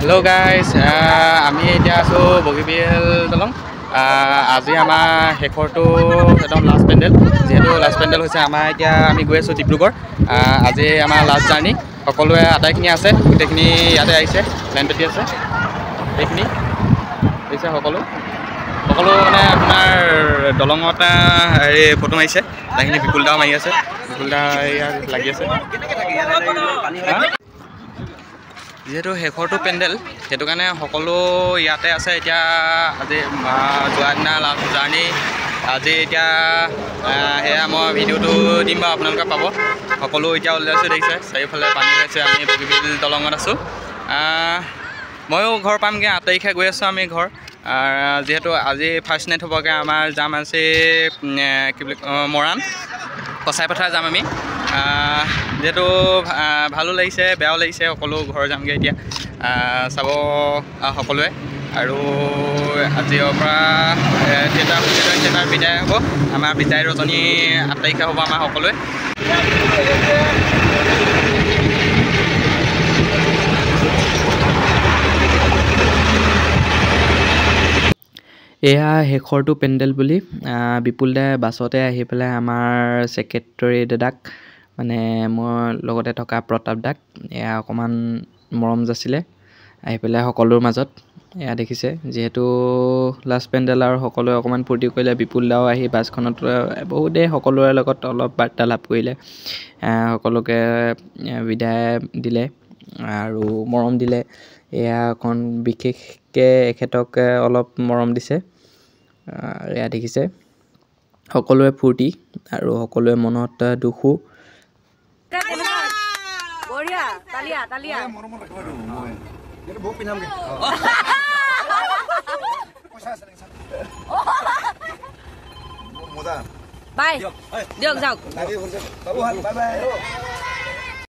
Hello guys, আমি এতিয়া আছো বগীবিল দলং। আজি আমাৰ শেষৰটো একদম লাষ্ট পেণ্ডেল, যেহেতু লাষ্ট পেণ্ডেল হৈছে আমাৰ এতিয়া আমি গৈ আছোঁ ডিব্ৰুগড়। আজি আমাৰ লাষ্ট জাৰ্ণি, সকলোৱে আটাইখিনি আছে, গোটেইখিনি ইয়াতে আহিছে, লাইন পাতি আছে, এইখিনি আহিছে সকলো মানে আপোনাৰ দলঙত হেৰি ফটো মাৰিছে, তাইখিনি বিপুলদাও মাৰি আছে, বিপুলদা ইয়াত লাগি আছে। যেহেতু শেষৰটো পেণ্ডেল, সেইটো কাৰণে সকলো ইয়াতে আছে। এতিয়া আজি যোৱা দিনা লাষ্ট জাৰ্ণি, আজি এতিয়া সেয়া মই ভিডিঅ'টো দিম বাৰু, আপোনালোকে পাব। সকলো এতিয়া ওলাইছোঁ, দেখিছে চাৰিওফালে পানী হৈছে। আমি বগীবিল দলঙত আছোঁ। ময়ো ঘৰ পামগৈ, 8 তাৰিখে গৈ আছোঁ আমি ঘৰ। যিহেতু আজি ফাৰ্ষ্ট নাইট হ'বগৈ, আমাৰ যাম আছে কি বুলি মৰাণ কচাইপথাৰ যাম আমি। যিহেতু ভালো লাগিছে বেয়াও লাগিছে, সকলো ঘৰ যামগৈ এতিয়া চাব সকলোৱে। আৰু আজিৰ পৰা থিয়েটাৰ বিদায় হ'ব, আমাৰ বিদায় ৰজনী 8 তাৰিখে হ'ব আমাৰ সকলোৱে। এয়া শেষৰটো পেণ্ডেল বুলি বিপুলদাই বাছতে আহি পেলাই আমাৰ ছেক্ৰেটৰী দাদাক, মানে মোৰ লগতে থকা প্ৰতাপ দাক এয়া অকণমান মৰম যাছিলে, আহি পেলাই সকলোৰ মাজত এয়া দেখিছে। যিহেতু লাষ্ট পেণ্ডেল আৰু সকলোৱে অকণমান ফূৰ্তি কৰিলে, বিপুলদাও আহি বাছখনত বহুতেই সকলোৰে লগত অলপ বাৰ্তালাপ কৰিলে, সকলোকে বিদায় দিলে আৰু মৰম দিলে। এয়া অকণ বিশেষকৈ এখেতক অলপ মৰম দিছে, এয়া দেখিছে। সকলোৱে ফূৰ্তি আৰু সকলোৱে মনত দুখো। Bye. Được,